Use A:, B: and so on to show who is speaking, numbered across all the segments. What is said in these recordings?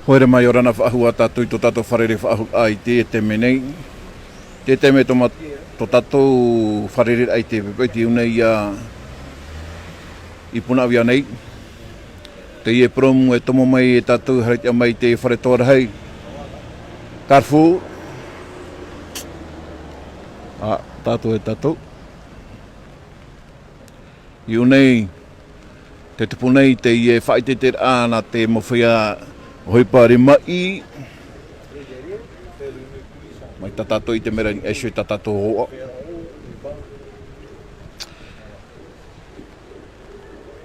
A: Hoere mai orana whaahua tātou i tō tātou wharere whaahu ai te menei. Te me tō tātou wharere ai te pepeiti unei i puna awia nei. Te ie promu e tomo mai e tātou haritia mai te whare tōra hei. Carrefour. Tātou e tātou. I unei, te tupu nei te ie whaite te ana te mowhia hoipare mai. Mai ta tātou i te mera e shui ta tātou hoa.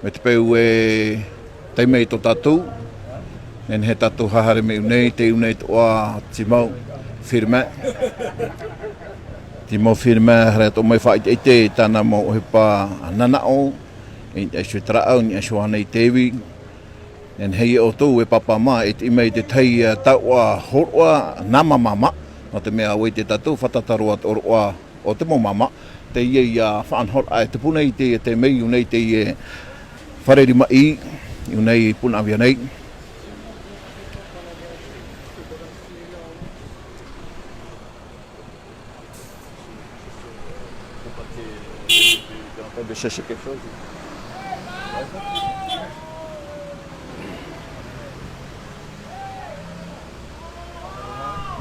A: Me te peu e teimei tō tātou. Nen he tātou hahare me unei, te unei toa Timau Firmin. Timau Firmin hara tō mai whaite te tāna mo hepa nanao. E shui tarao, ni e shui hanei tewi. Nen hei o tō e papa ma e te imei te tei taua horoa nama mama. No te mea oi te tātou whatataroa toroa o te mo mama. Te iei whaanhor ai te puna i te mei unei te ie whareri mai i unei puna awia nei. De chercher quelque chose.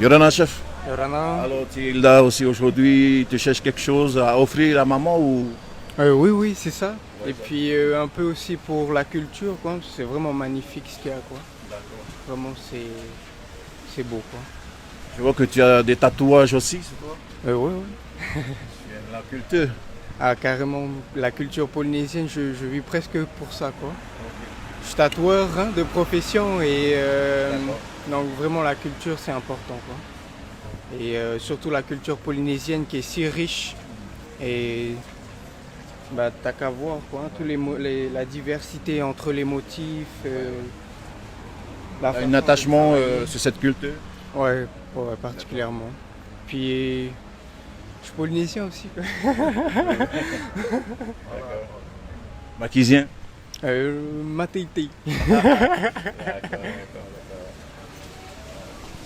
A: Yorana, chef.
B: Yorana.
A: Alors, tu es là aussi aujourd'hui, tu cherches quelque chose à offrir à maman ou...
B: Oui, c'est ça. Ouais, et puis un peu aussi pour la culture, quoi. C'est vraiment magnifique ce qu'il y a, quoi. D'accord. Vraiment, c'est beau, quoi.
A: Je vois que tu as des tatouages aussi, c'est toi?
B: Oui.
A: Tu aimes la culture?
B: Ah, carrément, la culture polynésienne, je vis presque pour ça, quoi. Okay. Je suis tatoueur de profession et donc vraiment la culture c'est important, quoi. Et surtout la culture polynésienne qui est si riche et bah, t'as qu'à voir, quoi, la diversité entre les motifs.
A: Un attachement sur cette culture?
B: Ouais, particulièrement. Puis je suis polynésien aussi, quoi.
A: Maquisien?
B: Mateiti.
A: D'accord.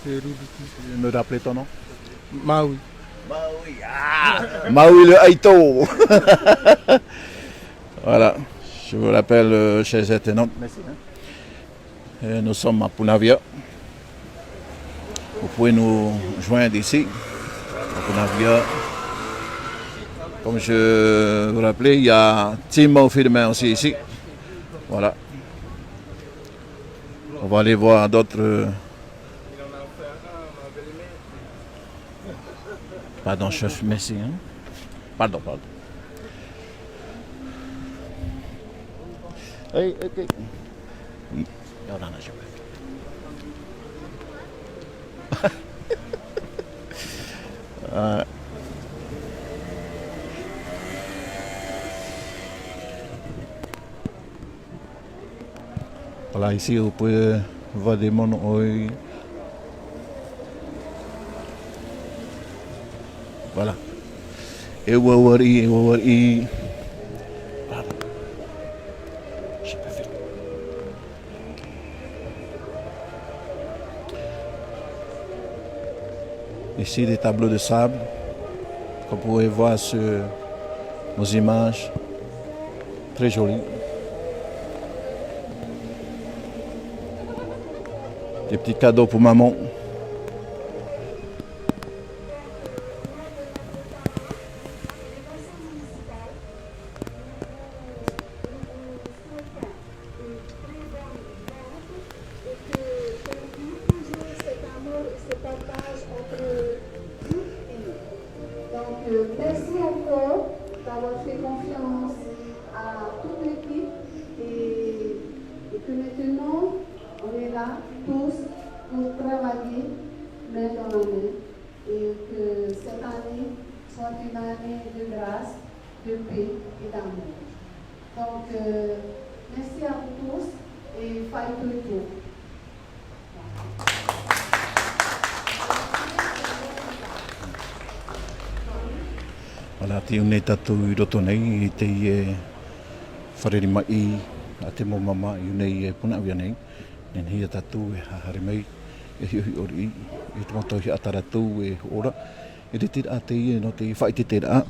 A: Tu peux me rappeler ton nom?
B: Maui.
A: Maui le Aito. Voilà, je vous rappelle, chers internautes. Merci. Nous sommes à Punavia. Vous pouvez nous joindre ici, à Punavia. Comme je vous rappelais, il y a Timau Firmin aussi ici. Voilà. On va aller voir d'autres... Pardon, chef, merci. Hein? Pardon. Hey, ok. Voilà, ici vous pouvez voir des monoïs. Voilà. Et wawari. Pardon. J'ai pas fait. Ici des tableaux de sable. Comme vous pouvez voir sur nos images. Très jolies. Des petits cadeaux pour maman.
C: Merci encore d'avoir fait confiance à toute l'équipe et que maintenant on est là tous pour travailler main dans la main et que cette année soit une année de grâce, de paix et d'amour. Donc merci à vous tous et fight to it.
A: Voilà, te une tātou I roto nei, I te whareri mai, a te mo mama I unei puna awia nei. Nen hia tatu e hahare mai e hi ori i te moto hi atara tu e ora e te tira te i no te whai te tira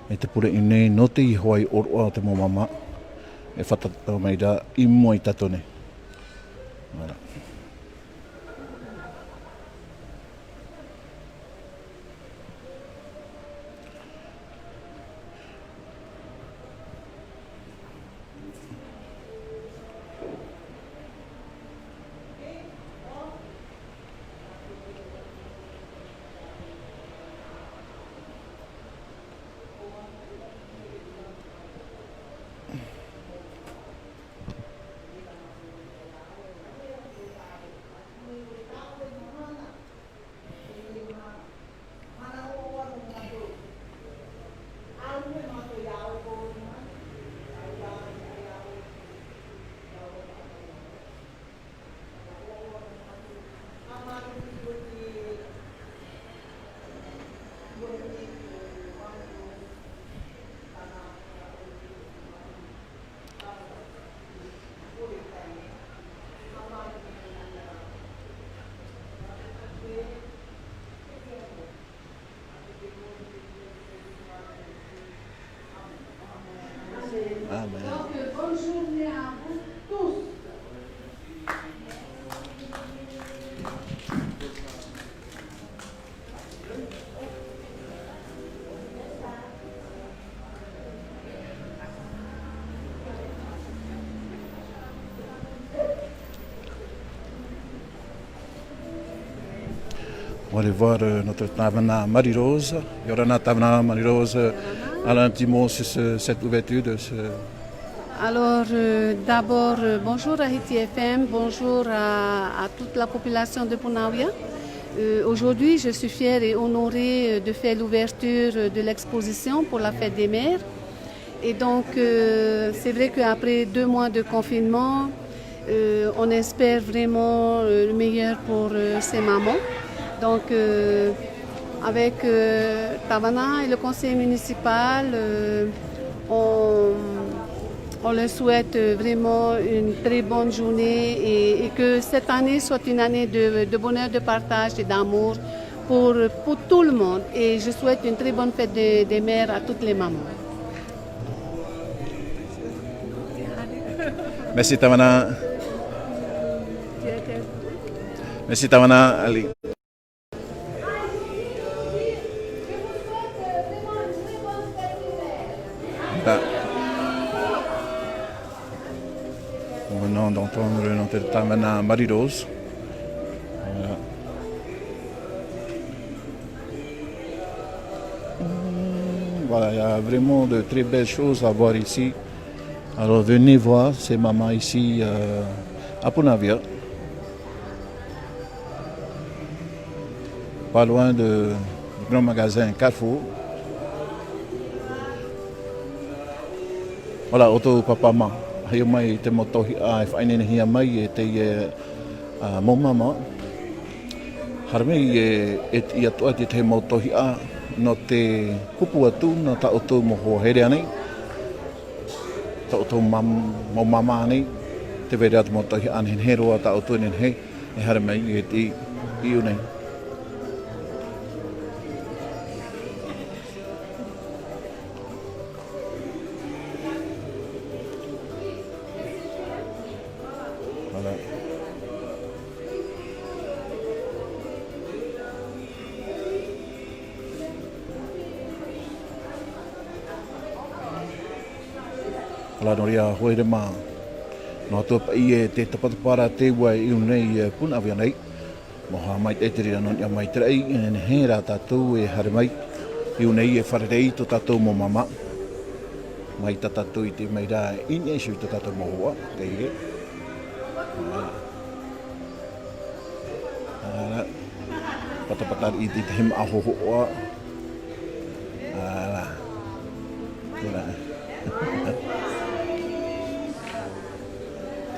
A: e te pure i nei no te i hoai oroa te mo mama e whatata mai da i mo i tatone. Voilà. Amen.
C: Donc, bonne journée à vous tous.
A: On va aller voir notre Tavana Marie-Rose. Yorana Tavana Marie-Rose, elle a un petit mot sur cette ouverture de ce...
D: Alors, d'abord, bonjour à Haiti FM, bonjour à toute la population de Punawia. Aujourd'hui, je suis fière et honorée de faire l'ouverture de l'exposition pour la fête des mères. Et donc, c'est vrai qu'après 2 mois de confinement, on espère vraiment le meilleur pour ces mamans. Donc, avec Tavana et le conseil municipal, on leur souhaite vraiment une très bonne journée et que cette année soit une année de bonheur, de partage et d'amour pour tout le monde. Et je souhaite une très bonne fête des mères à toutes les mamans.
A: Merci Tavana. Merci Tavana. Ali. Nous venons d'entendre notre Tavana Marie-Rose. Voilà. Voilà, il y a vraiment de très belles choses à voir ici. Alors venez voir ces mamans ici à Punawia. Pas loin du grand magasin Carrefour. Voilà, auto papa ma. Hayo mai te motohi a whainene hia mai e te mo mama. Harmei e ia toa te motohi a no te kupu atu no ta auto moho here anei. Ta auto mo mama anei. Te vere atu motohi a nen heroa ta auto nen he. E harmei e te iu nei. Ala noria hoere mā. No atua pa i e te tapatapara te ua i unei Punawia nei. Moha mai te tiri anon ia mai terei. Ne hera tātou e hare mai. I unei e wharerei to tātou mo mama. Mai ta tātou i te mai rā ine isu i to tātou mo hoa. Te ire. Ala. Patapatari i te him aho hoa. Ala. Tēnā.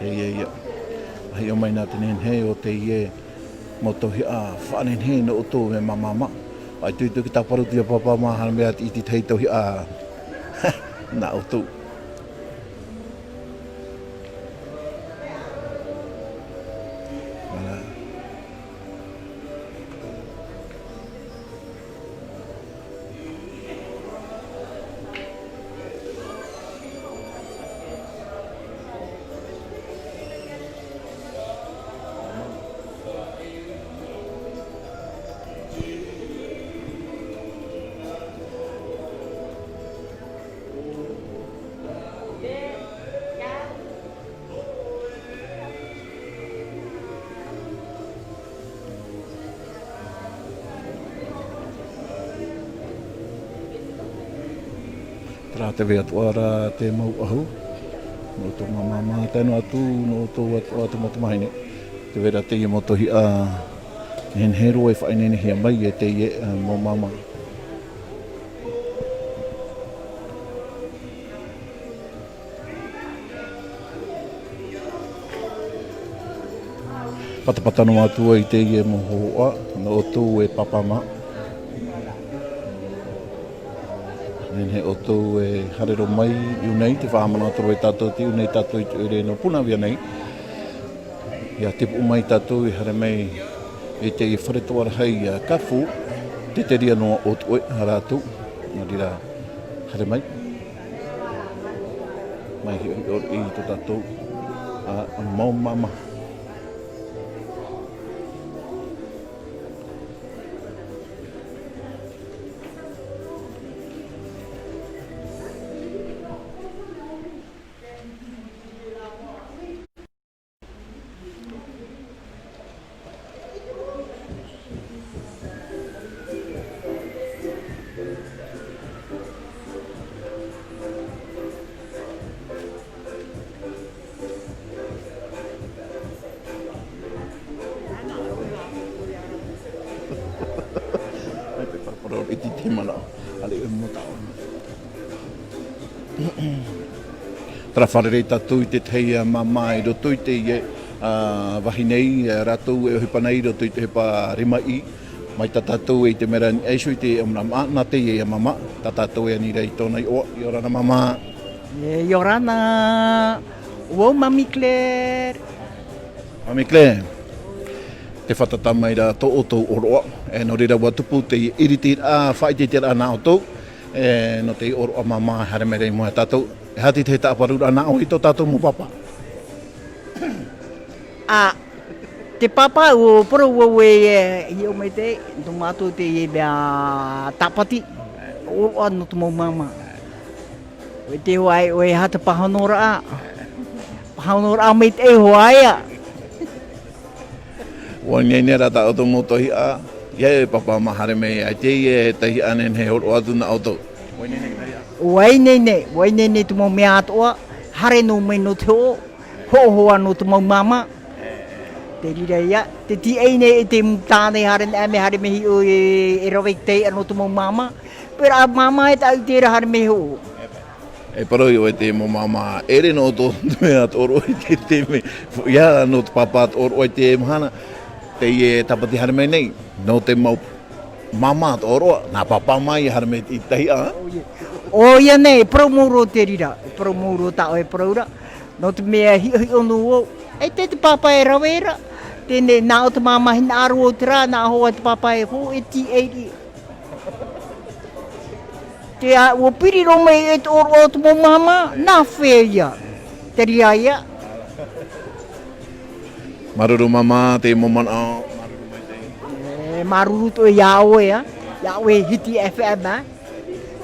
A: Te ia. Hei o mai nā tenen he o te ie motohi a whanen he no o tō me mamama. Ai tui ki tā paruti a papa mahana mea i te tei tohi a nā o tō. Tra te vea tuara te mau ahu. No tō mama tēnu atu, no tō atu motumaine. Te vera te ia motohi a hen hero e whainene hia mai e te ie mo mama. Patapatano atua i te ie mo hoa, no tō e papama. He o tō e harero mai iu nei, te whahamana atoro e tātou te iu nei tātou i te ure no punawia nei. Ia tipu mai tātou i hare mai e te i wharetoara hei kafu, te te ria noa o tō e haratu, nā rira hare mai. Mai i tō tātou a mau mama. Iti te mana ale e mota. Tra wharere tātou i te tei mama i roto i te ie wahi nei ratou e ohipa nei roto i te hepa rima i. Mai ta tātou e te mera ni eisho i te amna nā te ie mama. Ta tātou e anira i tōna i oa. I orana mama.
E: I orana. Uo Mami Claire.
A: Mami Claire. Te whatatama i ra tō o tō oroa. E no rira watupu te iriti a whaite te rana o tō. E no te oroa mama hare merei moe tātou. E hati te tāparu rana o i tō tātou mo papa.
E: Te papa o poro ua e i o mei te. Tō mātou te e mea tāpati. O anu tō mau mama. O te hoai o e hata pahanora a. Pahanora a mei te hoai a.
A: Wa nei nera ta o tō motohi a. Ia e papa mahare mei ai te e tahi anen he horo atu na auto.
E: Wai nei nei tu mau mea atoa. Hare no mai no te o. Hoa no tu mau mama. Te rira ia. Te ti ei nei e te mtāne hare me hare mehi o e rawek te ano tu mau mama. Pera mama e tau te hare mehi o.
A: E paroi o e te mo mama ere no tō mea toro i te te me. Ia no tu papa toro i te mahana. Te e tapati hare mei nei. No te mau mama toroa, nā papa mai hare mei i tahi a.
E: O ia nei, promoro te rira. Promoro tau e praura. No te mea hi onu o. E te papa e rawera. Tēne nā o te mama hina aru o te rā, nā hoa te papa e ho e ti eiri. Te a o piri rome e te oro o te mo mama, nā whea ia. Te ria ia.
A: Maruru mama, te mo mana.
E: Maruru to e iau ea. Iau e hiti FM,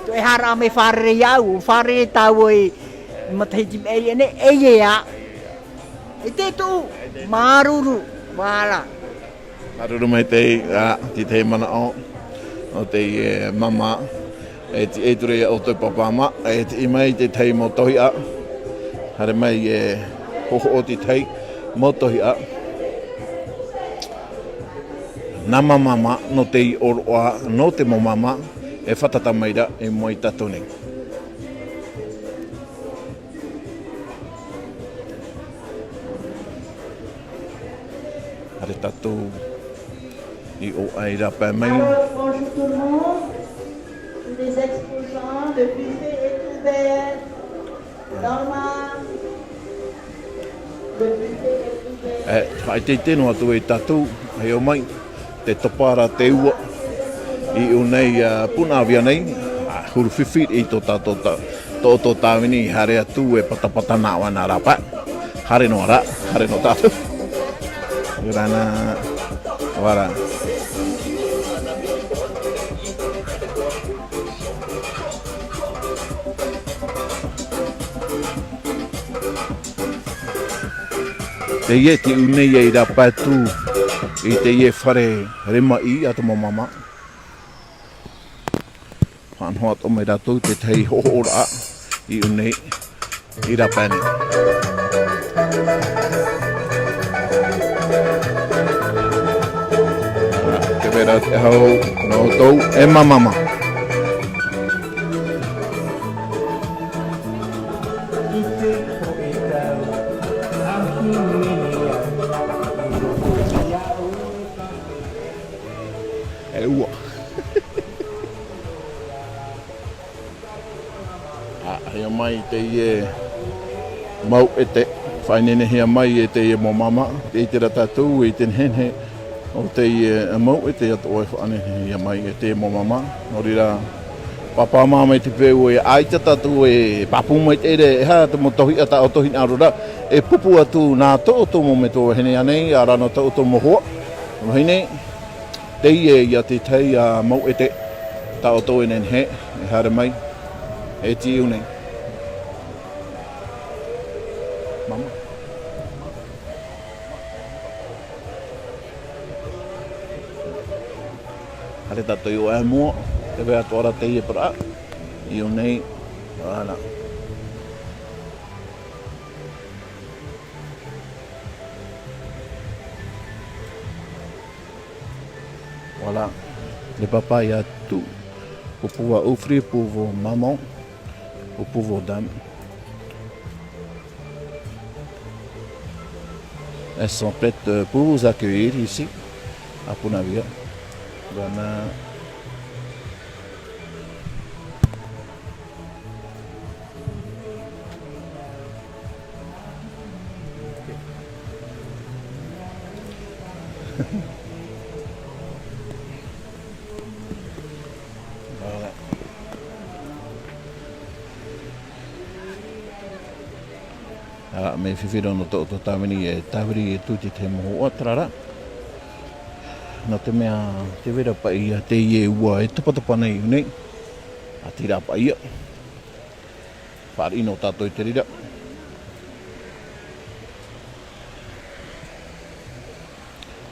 E: to e hara me wharere iau. Wharere tau e matahiti me ene e ea. E te tō, maruru, wala.
A: Maruru mai te mana o. O te mama. E te eture o te papama. E te imai te tei mo tohi a. Hare mai e hoho o te tei mo tohi a. Nama mama no te i oroa no te mo mama e whatatamaira e moi tatone. Hare tatou i o aira pa mai.
F: Bonjour tout le monde. Les exposants, le buffet est ouvert. Normal. Le buffet est ouvert.
A: Hai te tēnu atu e tatou, hei o mai. Te topara te ua i unei punawia nei, huru whiwhi i tō tō tāwini hare atu e patapata nā wana rapa. Hare no ara, hare no tātou. Rana, wara. Te ie te unei e rapa atu. I te ie whare rema i ato mo mama. Whanhoa to me rātou te tei hoho ora. I unei I rapane. Ke vera te hau no tau e mamama. E ua. Hea mai te mau e te whainene hea mai e te mo mama te te ratatu e te nhenhe o te mau e te ato e whaane hea mai e te mo mama no rira papa mama e te peu e aita tatu e papu mai te ere e ha te mo tohi ata o tohi narura e pupu atu nā to mo me tō hene anei a rano to mo hoa no hene te ia te tei a mau e te ta o tō e nenhe e hare mai e ti unei Mama. Hare tato i o e mua, te wea tuara te ie para, i o nei, ana. Voilà, le papa y a tout pour pouvoir offrir pour vos mamans, ou pour vos dames. Elles sont prêtes pour vous accueillir ici, à Punavia. Voilà. Voilà. Me whiwhira no tō tāwini e tāwiri e tūti te moho o trara. Nā te mea te wera pa ia te ie ua e tapatapa nei unei. A tira pa ia. Whāri no tātou i te rira.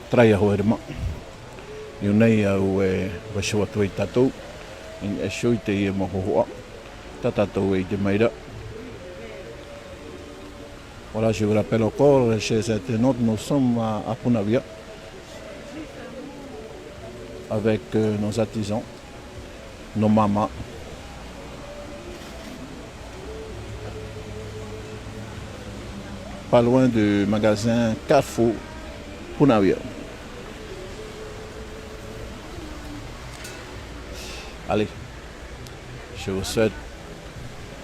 A: Trai aho ere ma. I unei au e wasua tui tātou. In e shui te ie moho hoa. Tā tātou e te maira. Voilà, je vous rappelle encore, chers internautes, nous sommes à Punavia avec nos artisans, nos mamas. Pas loin du magasin Carrefour Punavia. Allez, je vous souhaite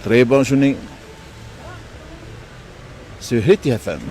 A: très bonne journée sur Hit FM.